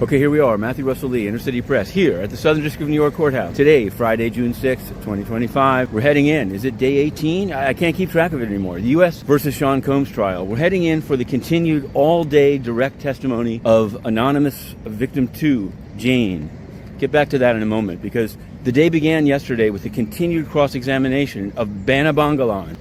Okay, here we are, Matthew Russell Lee, Inner City Press, here at the Southern District of New York Courthouse. Today, Friday, June 6th, 2025. We're heading in. Is it day 18? I can't keep track of it anymore. The U.S. versus Sean Combs trial. We're heading in for the continued all-day direct testimony of anonymous victim 2, Jane. Get back to that in a moment, because the day began yesterday with the continued cross-examination of Bana Bongolan,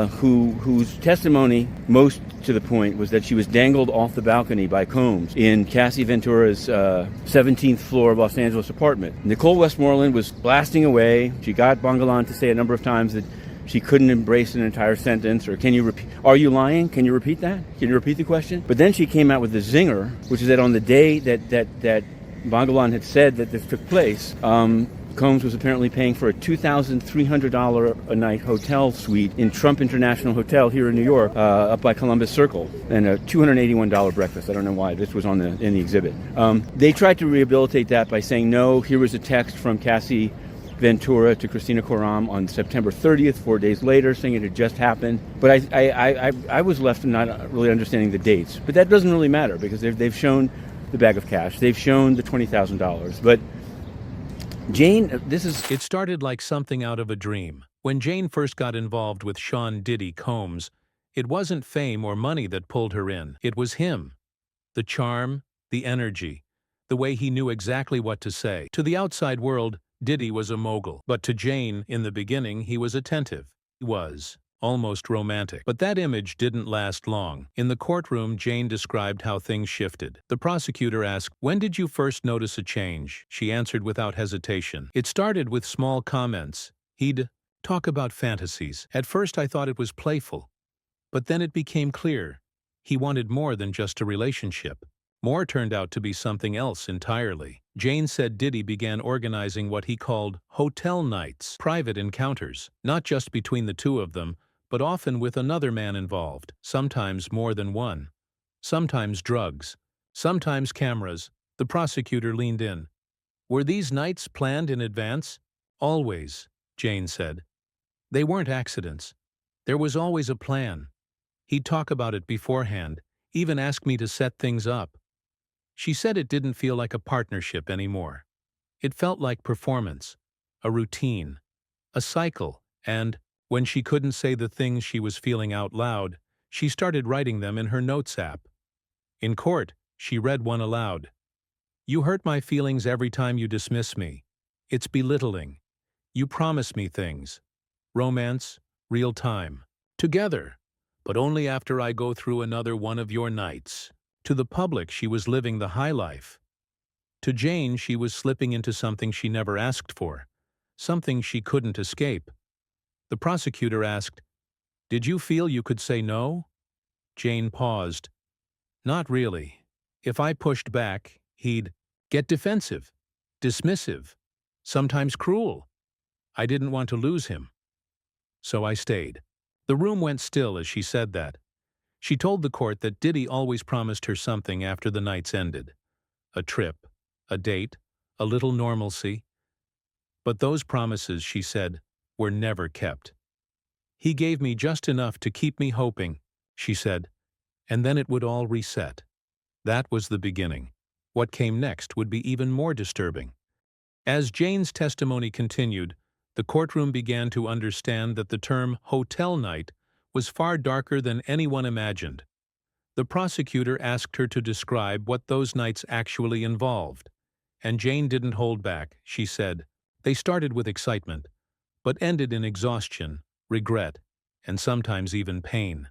whose testimony, most to the point, was that she was dangled off the balcony by Combs in Cassie Ventura's 17th floor of Los Angeles apartment. Nicole Westmoreland was blasting away. She got Bongolan to say a number of times that she couldn't embrace an entire sentence, or can you repeat, are you lying? Can you repeat that? Can you repeat the question? But then she came out with the zinger, which is that on the day that Bongolan had said that this took place, Combs was apparently paying for a $2,300 a night hotel suite in Trump International Hotel here in New York, up by Columbus Circle, and a $281 breakfast. I don't know why. This was in the exhibit. They tried to rehabilitate that by saying, no, here was a text from Cassie Ventura to Christina Coram on September 30th, 4 days later, saying it had just happened. But I was left not really understanding the dates. But that doesn't really matter, because they've shown the bag of cash. They've shown the $20,000. But Jane, It started like something out of a dream. When Jane first got involved with Sean Diddy Combs, it wasn't fame or money that pulled her in. It was him. The charm, the energy, the way he knew exactly what to say. To the outside world, Diddy was a mogul. But to Jane, in the beginning, he was attentive. He was almost romantic. But that image didn't last long. In the courtroom, Jane described how things shifted. The prosecutor asked, "When did you first notice a change?" She answered without hesitation. "It started with small comments. He'd talk about fantasies. At first I thought it was playful. But then it became clear. He wanted more than just a relationship. More turned out to be something else entirely." Jane said Diddy began organizing what he called hotel nights, private encounters, not just between the two of them, but often with another man involved, sometimes more than one. Sometimes drugs, sometimes cameras. The prosecutor leaned in. "Were these nights planned in advance?" "Always," Jane said. "They weren't accidents. There was always a plan. He'd talk about it beforehand, even ask me to set things up." She said it didn't feel like a partnership anymore. It felt like performance, a routine, a cycle, and when she couldn't say the things she was feeling out loud, she started writing them in her notes app. In court, she read one aloud. "You hurt my feelings every time you dismiss me. It's belittling. You promise me things. Romance, real time. Together, but only after I go through another one of your nights." To the public, she was living the high life. To Jane, she was slipping into something she never asked for, something she couldn't escape. The prosecutor asked, "Did you feel you could say no?" Jane paused. "Not really. If I pushed back, he'd get defensive, dismissive, sometimes cruel. I didn't want to lose him. So I stayed." The room went still as she said that. She told the court that Diddy always promised her something after the nights ended. A trip, a date, a little normalcy. But those promises, she said, were never kept. "He gave me just enough to keep me hoping," she said, "and then it would all reset." That was the beginning. What came next would be even more disturbing. As Jane's testimony continued, the courtroom began to understand that the term hotel night was far darker than anyone imagined. The prosecutor asked her to describe what those nights actually involved. And Jane didn't hold back. She said, "They started with excitement, but ended in exhaustion, regret, and sometimes even pain."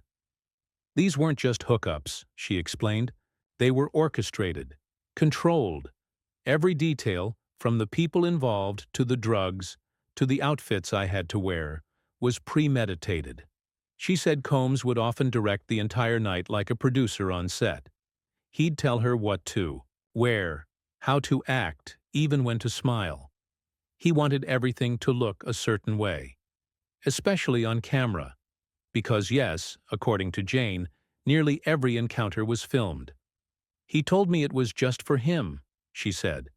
These weren't just hookups, she explained. They were orchestrated, controlled. Every detail, from the people involved to the drugs, to the outfits I had to wear, was premeditated. She said Combs would often direct the entire night like a producer on set. He'd tell her what to, where, how to act, even when to smile. He wanted everything to look a certain way, especially on camera, because yes, according to Jane, nearly every encounter was filmed. "He told me it was just for him," she said.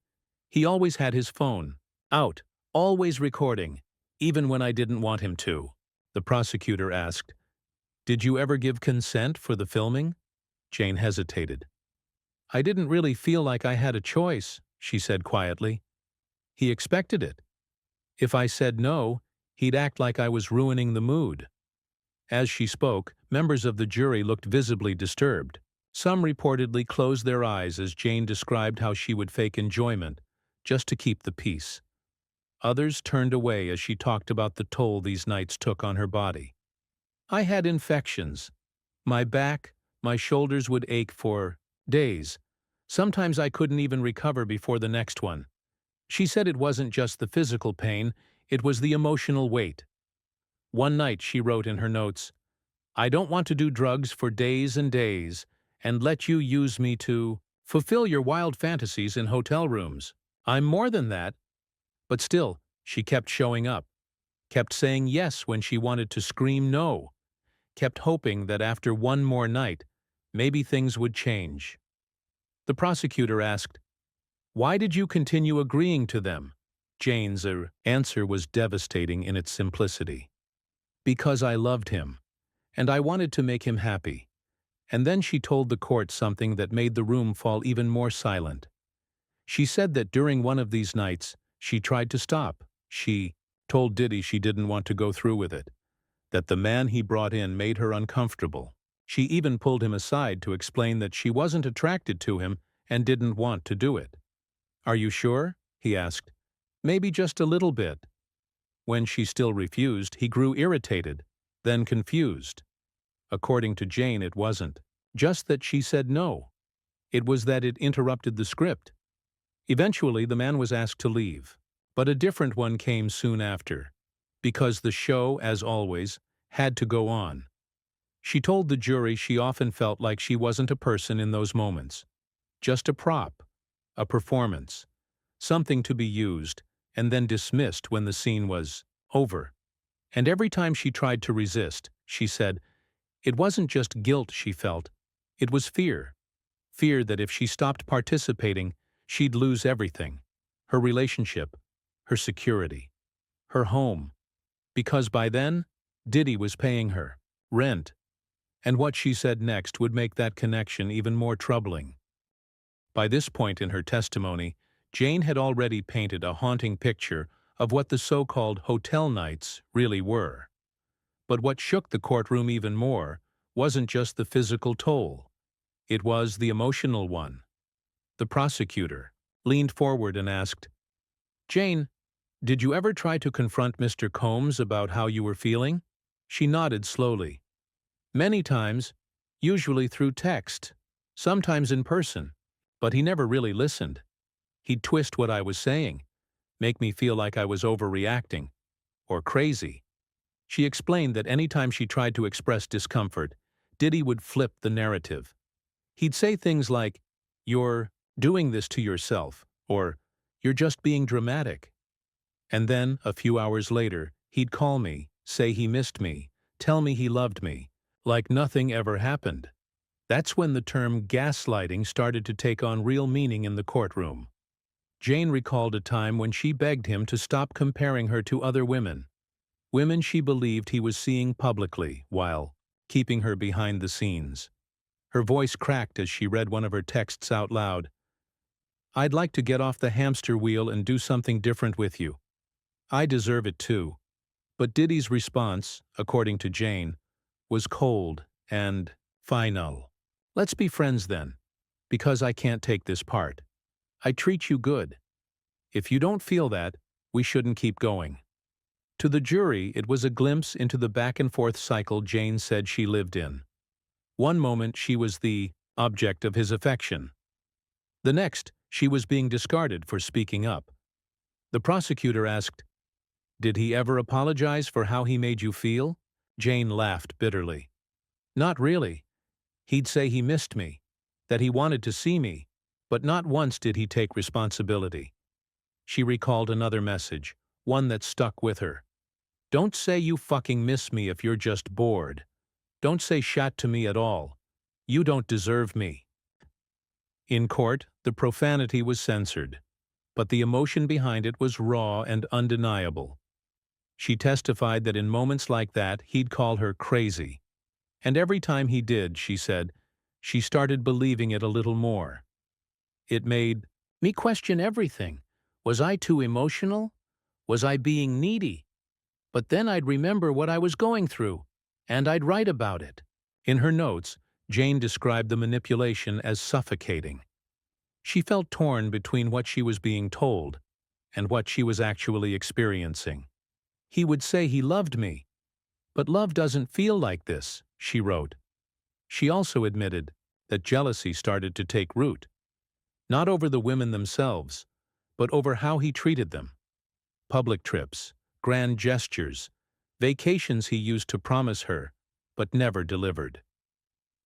"He always had his phone out, always recording, even when I didn't want him to." The prosecutor asked, "Did you ever give consent for the filming?" Jane hesitated. I didn't really feel like I had a choice, she said quietly. He expected it. If I said no, he'd act like I was ruining the mood. As she spoke, members of the jury looked visibly disturbed. Some reportedly closed their eyes as Jane described how she would fake enjoyment, just to keep the peace. Others turned away as she talked about the toll these nights took on her body. I had infections. My back, my shoulders would ache for days. Sometimes I couldn't even recover before the next one. She said it wasn't just the physical pain, it was the emotional weight. One night she wrote in her notes, "I don't want to do drugs for days and days and let you use me to fulfill your wild fantasies in hotel rooms. I'm more than that." But still, she kept showing up, kept saying yes when she wanted to scream no, kept hoping that after one more night, maybe things would change. The prosecutor asked, "Why did you continue agreeing to them?" Jane's answer was devastating in its simplicity. "Because I loved him, and I wanted to make him happy." And then she told the court something that made the room fall even more silent. She said that during one of these nights, she tried to stop. She told Diddy she didn't want to go through with it, that the man he brought in made her uncomfortable. She even pulled him aside to explain that she wasn't attracted to him and didn't want to do it. "Are you sure?" he asked. "Maybe just a little bit." When she still refused, he grew irritated, then confused. According to Jane, it wasn't just that she said no. It was that it interrupted the script. Eventually, the man was asked to leave, but a different one came soon after, because the show, as always, had to go on. She told the jury she often felt like she wasn't a person in those moments, just a prop, a performance, something to be used and then dismissed when the scene was over. And every time she tried to resist, she said, it wasn't just guilt she felt, it was fear. Fear that if she stopped participating, she'd lose everything. Her relationship, her security, her home. Because by then, Diddy was paying her rent. And what she said next would make that connection even more troubling. By this point in her testimony, Jane had already painted a haunting picture of what the so-called hotel nights really were. But what shook the courtroom even more wasn't just the physical toll. It was the emotional one. The prosecutor leaned forward and asked, "Jane, did you ever try to confront Mr. Combs about how you were feeling?" She nodded slowly. "Many times, usually through text, sometimes in person, but he never really listened. He'd twist what I was saying, make me feel like I was overreacting, or crazy." She explained that any time she tried to express discomfort, Diddy would flip the narrative. He'd say things like, "You're doing this to yourself," or "You're just being dramatic." And then, a few hours later, he'd call me, say he missed me, tell me he loved me, like nothing ever happened. That's when the term gaslighting started to take on real meaning in the courtroom. Jane recalled a time when she begged him to stop comparing her to other women, women she believed he was seeing publicly while keeping her behind the scenes. Her voice cracked as she read one of her texts out loud. "I'd like to get off the hamster wheel and do something different with you. I deserve it too." But Diddy's response, according to Jane, was cold and final. "Let's be friends then, because I can't take this part. I treat you good. If you don't feel that, we shouldn't keep going." To the jury, it was a glimpse into the back-and-forth cycle Jane said she lived in. One moment she was the object of his affection. The next, she was being discarded for speaking up. The prosecutor asked, "Did he ever apologize for how he made you feel?" Jane laughed bitterly. "Not really. He'd say he missed me, that he wanted to see me, but not once did he take responsibility." She recalled another message, one that stuck with her. "Don't say you fucking miss me if you're just bored. Don't say shat to me at all. You don't deserve me." In court, the profanity was censored, but the emotion behind it was raw and undeniable. She testified that in moments like that, he'd call her crazy. And every time he did, she said, she started believing it a little more. It made me question everything. Was I too emotional? Was I being needy? But then I'd remember what I was going through, and I'd write about it. In her notes, Jane described the manipulation as suffocating. She felt torn between what she was being told and what she was actually experiencing. He would say he loved me, but love doesn't feel like this, she wrote. She also admitted that jealousy started to take root, not over the women themselves, but over how he treated them. Public trips, grand gestures, vacations he used to promise her, but never delivered.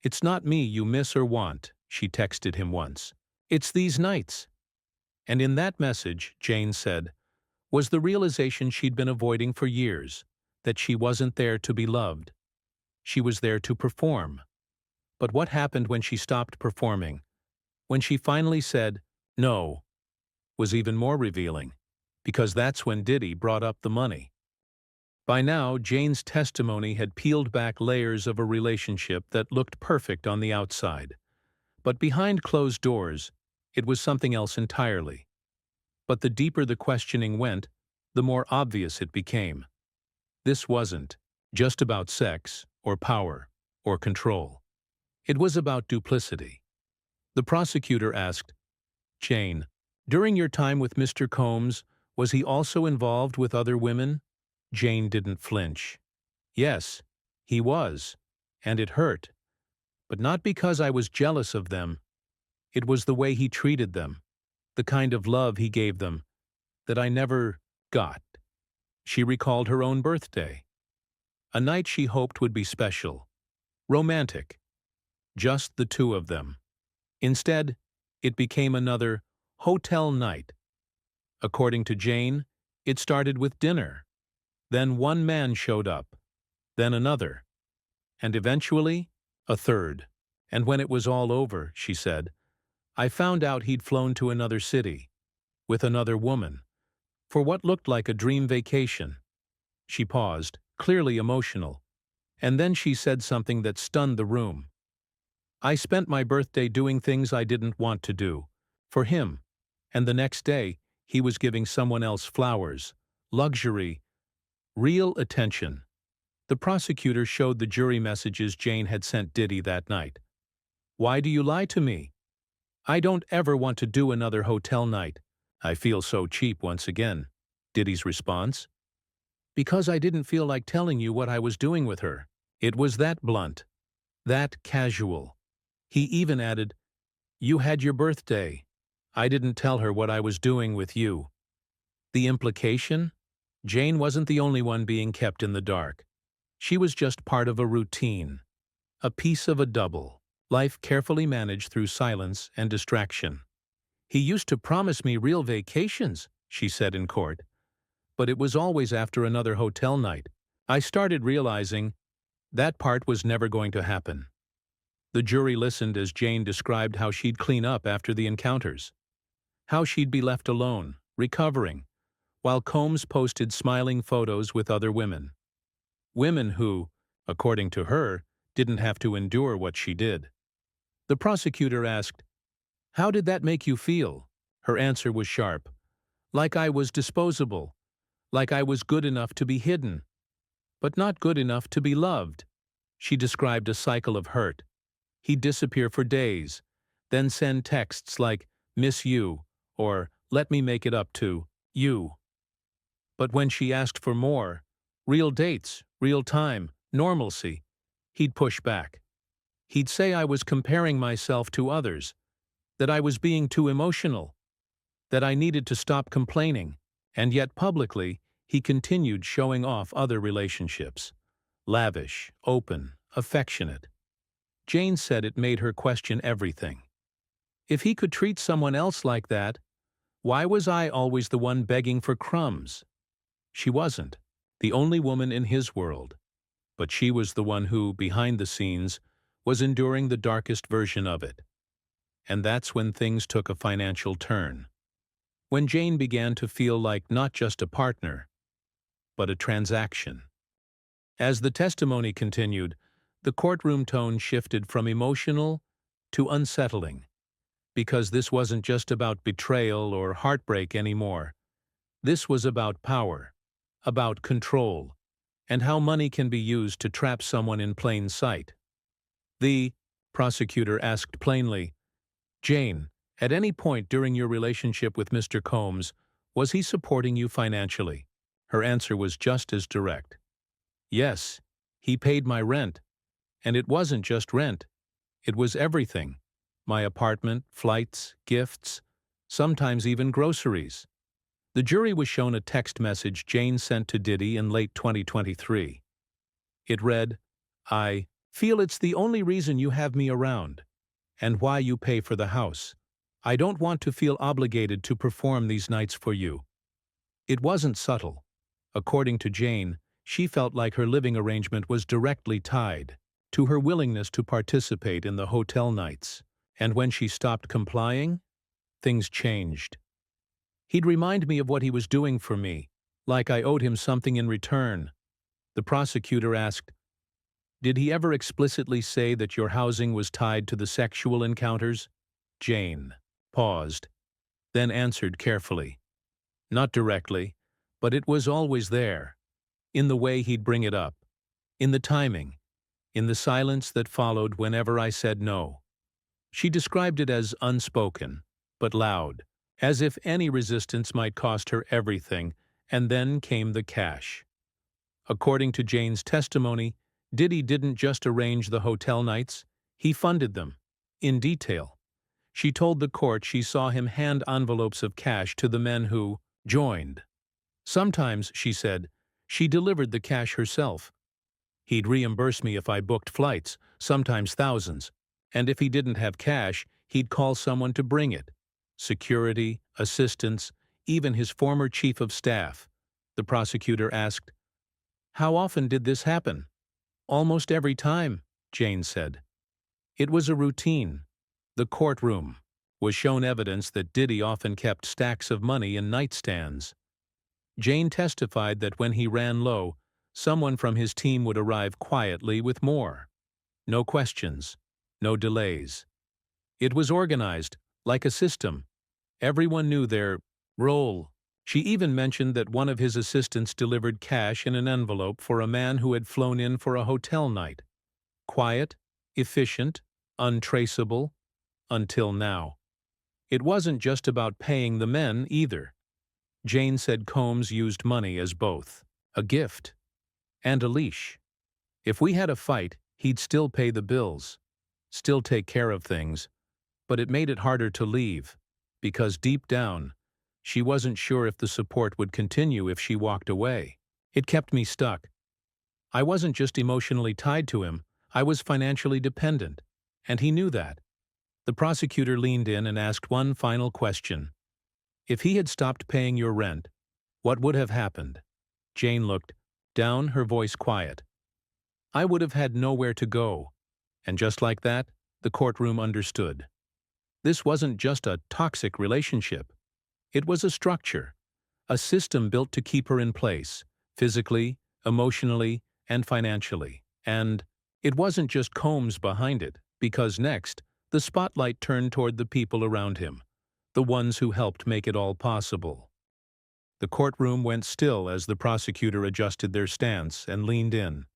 "It's not me you miss or want," she texted him once. "It's these nights." And in that message, Jane said, was the realization she'd been avoiding for years, that she wasn't there to be loved. She was there to perform. But what happened when she stopped performing? When she finally said, "No," was even more revealing, because that's when Diddy brought up the money. By now, Jane's testimony had peeled back layers of a relationship that looked perfect on the outside. But behind closed doors, it was something else entirely. But the deeper the questioning went, the more obvious it became. This wasn't just about sex, or power, or control. It was about duplicity. The prosecutor asked, "Jane, during your time with Mr. Combs, was he also involved with other women?" Jane didn't flinch. "Yes, he was, and it hurt. But not because I was jealous of them. It was the way he treated them, the kind of love he gave them, that I never got." She recalled her own birthday. A night she hoped would be special, romantic, just the two of them. Instead, it became another hotel night. According to Jane, it started with dinner. Then one man showed up, then another, and eventually a third. And when it was all over, she said, I found out he'd flown to another city, with another woman, for what looked like a dream vacation. She paused, clearly emotional, and then she said something that stunned the room. "I spent my birthday doing things I didn't want to do, for him, and the next day he was giving someone else flowers, luxury, real attention." The prosecutor showed the jury messages Jane had sent Diddy that night. "Why do you lie to me? I don't ever want to do another hotel night. I feel so cheap once again." Diddy's response? "Because I didn't feel like telling you what I was doing with her." It was that blunt, that casual. He even added, "You had your birthday. I didn't tell her what I was doing with you." The implication? Jane wasn't the only one being kept in the dark. She was just part of a routine, a piece of a double, life carefully managed through silence and distraction. "He used to promise me real vacations," she said in court, "but it was always after another hotel night. I started realizing that part was never going to happen." The jury listened as Jane described how she'd clean up after the encounters, how she'd be left alone, recovering, while Combs posted smiling photos with other women. Women who, according to her, didn't have to endure what she did. The prosecutor asked, "How did that make you feel?" Her answer was sharp. "Like I was disposable. Like I was good enough to be hidden, but not good enough to be loved." She described a cycle of hurt. He'd disappear for days, then send texts like, "Miss you," or "Let me make it up to you." But when she asked for more, real dates, real time, normalcy, he'd push back. He'd say I was comparing myself to others, that I was being too emotional, that I needed to stop complaining, and yet publicly, he continued showing off other relationships. Lavish, open, affectionate. Jane said it made her question everything. If he could treat someone else like that, why was I always the one begging for crumbs? She wasn't the only woman in his world, but she was the one who, behind the scenes, was enduring the darkest version of it. And that's when things took a financial turn. When Jane began to feel like not just a partner, but a transaction. As the testimony continued, the courtroom tone shifted from emotional to unsettling, because this wasn't just about betrayal or heartbreak anymore. This was about power, about control, and how money can be used to trap someone in plain sight. The prosecutor asked plainly, "Jane, at any point during your relationship with Mr. Combs, was he supporting you financially?" Her answer was just as direct. "Yes, he paid my rent. And it wasn't just rent. It was everything. My apartment, flights, gifts, sometimes even groceries." The jury was shown a text message Jane sent to Diddy in late 2023. It read, "I feel it's the only reason you have me around, and why you pay for the house. I don't want to feel obligated to perform these nights for you." It wasn't subtle. According to Jane, she felt like her living arrangement was directly tied to her willingness to participate in the hotel nights. And when she stopped complying, things changed. "He'd remind me of what he was doing for me, like I owed him something in return." The prosecutor asked, "Did he ever explicitly say that your housing was tied to the sexual encounters?" Jane paused, then answered carefully, "Not directly, but it was always there. In the way he'd bring it up, in the timing, in the silence that followed whenever I said no." She described it as unspoken, but loud, as if any resistance might cost her everything, and then came the cash. According to Jane's testimony, Diddy didn't just arrange the hotel nights, he funded them, in detail. She told the court she saw him hand envelopes of cash to the men who joined. Sometimes, she said, she delivered the cash herself. "He'd reimburse me if I booked flights, sometimes thousands, and if he didn't have cash, he'd call someone to bring it. Security, assistants, even his former chief of staff." The prosecutor asked, "How often did this happen?" "Almost every time," Jane said. It was a routine. The courtroom was shown evidence that Diddy often kept stacks of money in nightstands. Jane testified that when he ran low, someone from his team would arrive quietly with more. No questions, no delays. It was organized, like a system. Everyone knew their role. She even mentioned that one of his assistants delivered cash in an envelope for a man who had flown in for a hotel night. Quiet, efficient, untraceable, until now. It wasn't just about paying the men, either. Jane said Combs used money as both a gift and a leash. If we had a fight, he'd still pay the bills, still take care of things, but it made it harder to leave, because deep down, she wasn't sure if the support would continue if she walked away. "It kept me stuck. I wasn't just emotionally tied to him, I was financially dependent, and he knew that." The prosecutor leaned in and asked one final question. "If he had stopped paying your rent, what would have happened?" Jane looked down, her voice quiet. "I would have had nowhere to go." And just like that, the courtroom understood. This wasn't just a toxic relationship. It was a structure, a system built to keep her in place, physically, emotionally, and financially. And it wasn't just Combs behind it, because next, the spotlight turned toward the people around him, the ones who helped make it all possible. The courtroom went still as the prosecutor adjusted their stance and leaned in.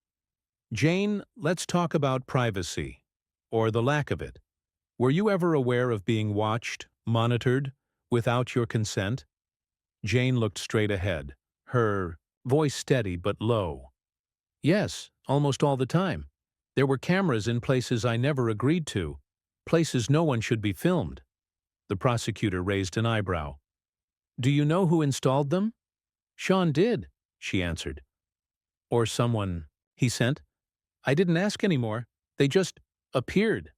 "Jane, let's talk about privacy, or the lack of it. Were you ever aware of being watched, monitored, without your consent?" Jane looked straight ahead, her voice steady but low. "Yes, almost all the time. There were cameras in places I never agreed to, places no one should be filmed." The prosecutor raised an eyebrow. "Do you know who installed them?" "Sean did," she answered. "Or someone he sent? I didn't ask anymore. They just appeared."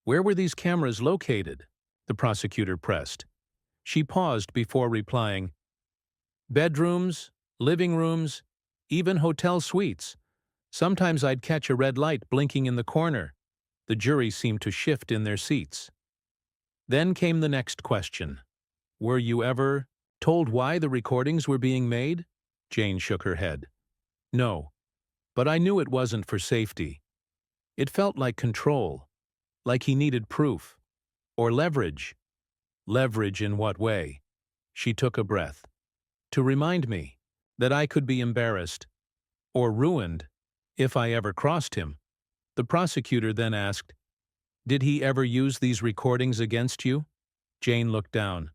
"Where were these cameras located?" the prosecutor pressed. She paused before replying. "Bedrooms, living rooms, even hotel suites. Sometimes I'd catch a red light blinking in the corner." The jury seemed to shift in their seats. Then came the next question. "Were you ever told why the recordings were being made?" Jane shook her head. "No, but I knew it wasn't for safety. It felt like control, like he needed proof, or leverage, Leverage in what way? She took a breath. To remind me that I could be embarrassed or ruined if I ever crossed him. The prosecutor then asked, "Did he ever use these recordings against you?" Jane looked down.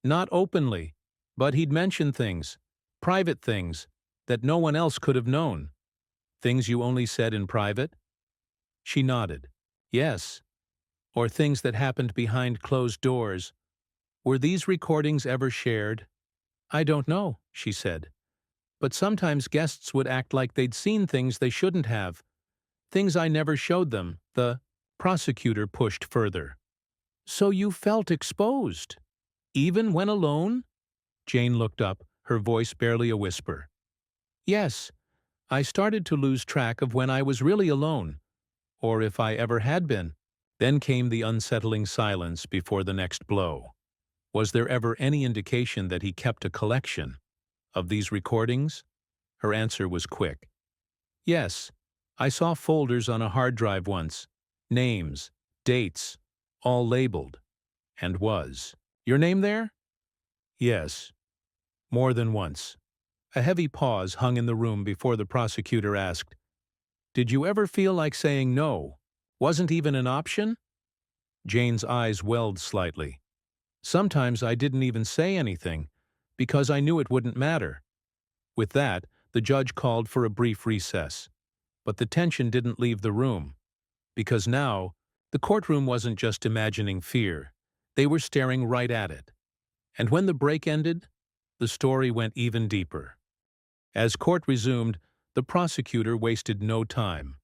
"Not openly, but he'd mention things, private things, that no one else could have known. Things you only said in private?" She nodded. "Yes. Or things that happened behind closed doors. Were these recordings ever shared?" "I don't know," she said. "But sometimes guests would act like they'd seen things they shouldn't have. Things I never showed them." The prosecutor pushed further. "So you felt exposed? Even when alone?" Jane looked up, her voice barely a whisper. "Yes. I started to lose track of when I was really alone, or if I ever had been." Then came the unsettling silence before the next blow. Was there ever any indication that he kept a collection of these recordings? Her answer was quick. "Yes. I saw folders on a hard drive once. Names, dates, all labeled. And was your name there?" "Yes. More than once." A heavy pause hung in the room before the prosecutor asked, "Did you ever feel like saying no? Wasn't even an option?" Jane's eyes welled slightly. "Sometimes I didn't even say anything, because I knew it wouldn't matter." With that, the judge called for a brief recess. But the tension didn't leave the room, because now, the courtroom wasn't just imagining fear. They were staring right at it. And when the break ended, the story went even deeper. As court resumed, the prosecutor wasted no time.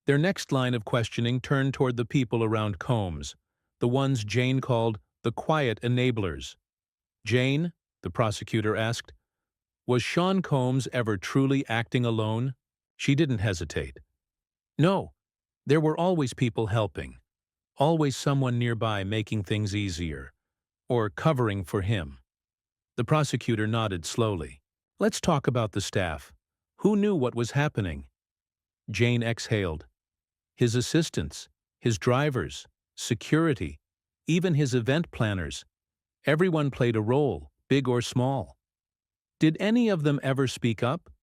Their next line of questioning turned toward the people around Combs, the ones Jane called the quiet enablers. "Jane," the prosecutor asked, "was Sean Combs ever truly acting alone?" She didn't hesitate. "No. There were always people helping. Always someone nearby making things easier, or covering for him." The prosecutor nodded slowly. "Let's talk about the staff. Who knew what was happening?" Jane exhaled. "His assistants, his drivers, security, even his event planners. Everyone played a role, big or small." "Did any of them ever speak up?"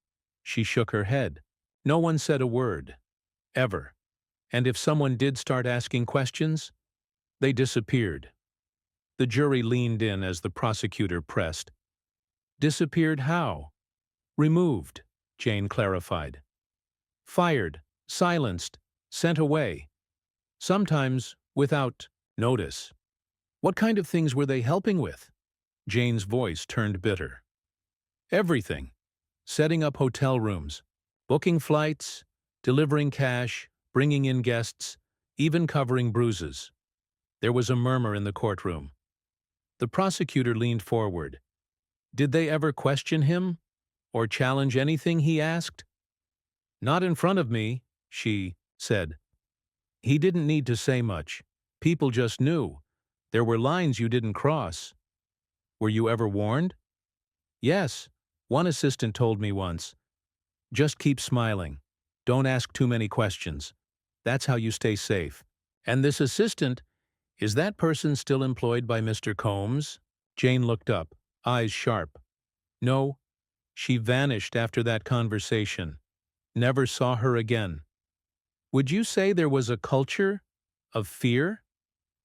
She shook her head. "No one said a word. Ever. And if someone did start asking questions, they disappeared." The jury leaned in as the prosecutor pressed. "Disappeared how?" "Removed," Jane clarified. "Fired, silenced, sent away. Sometimes without notice." "What kind of things were they helping with?" Jane's voice turned bitter. "Everything. Setting up hotel rooms, booking flights, delivering cash, bringing in guests, even covering bruises." There was a murmur in the courtroom. The prosecutor leaned forward. "Did they ever question him? Or challenge anything he asked?" "Not in front of me," she said. "He didn't need to say much. People just knew. There were lines you didn't cross." "Were you ever warned?" "Yes. One assistant told me once. Just keep smiling. Don't ask too many questions. That's how you stay safe." "And this assistant, is that person still employed by Mr. Combs?" Jane looked up, eyes sharp. "No. She vanished after that conversation. Never saw her again." "Would you say there was a culture of fear?"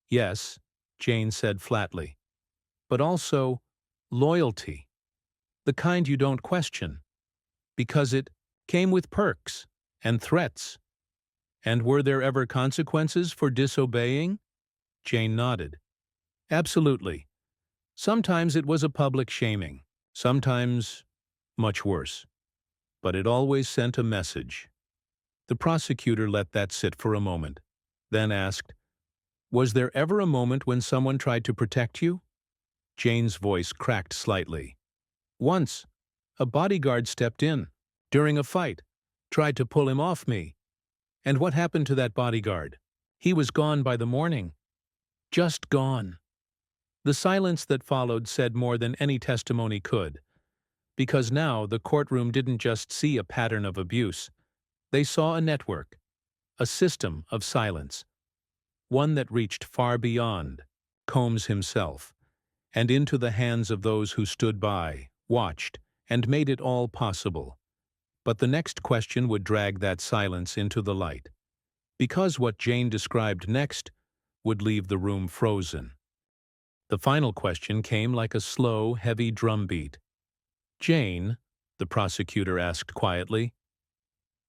"Yes," Jane said flatly. "But also loyalty. The kind you don't question. Because it came with perks and threats." "And were there ever consequences for disobeying?" Jane nodded. "Absolutely. Sometimes it was a public shaming. Sometimes much worse. But it always sent a message." The prosecutor let that sit for a moment, then asked, "Was there ever a moment when someone tried to protect you?" Jane's voice cracked slightly. "Once, a bodyguard stepped in, during a fight, tried to pull him off me. And what happened to that bodyguard? He was gone by the morning. Just gone." The silence that followed said more than any testimony could, because now the courtroom didn't just see a pattern of abuse. They saw a network, a system of silence, one that reached far beyond Combs himself, and into the hands of those who stood by, watched, and made it all possible. But the next question would drag that silence into the light, because what Jane described next would leave the room frozen. The final question came like a slow, heavy drumbeat. "Jane," the prosecutor asked quietly,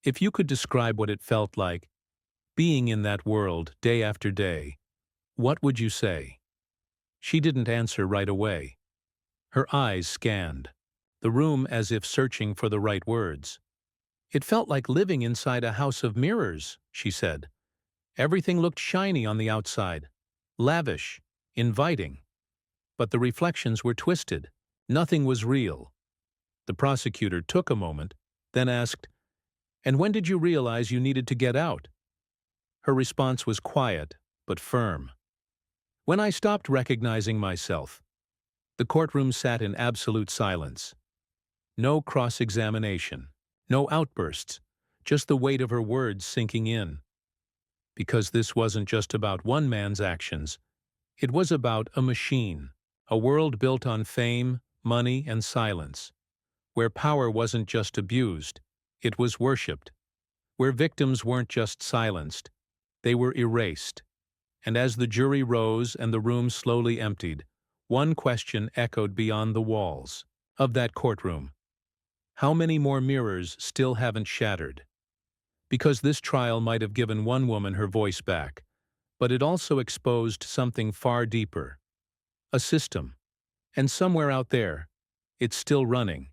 "if you could describe what it felt like, being in that world day after day, what would you say?" She didn't answer right away. Her eyes scanned the room as if searching for the right words. "It felt like living inside a house of mirrors," she said. "Everything looked shiny on the outside, lavish, inviting. But the reflections were twisted. Nothing was real." The prosecutor took a moment, then asked, "And when did you realize you needed to get out?" Her response was quiet, but firm. "When I stopped recognizing myself." The courtroom sat in absolute silence. No cross-examination, no outbursts, just the weight of her words sinking in. Because this wasn't just about one man's actions. It was about a machine, a world built on fame, money, and silence, where power wasn't just abused, it was worshipped, where victims weren't just silenced, they were erased. And as the jury rose and the room slowly emptied, one question echoed beyond the walls of that courtroom. How many more mirrors still haven't shattered? Because this trial might have given one woman her voice back, but it also exposed something far deeper. A system. And somewhere out there, it's still running.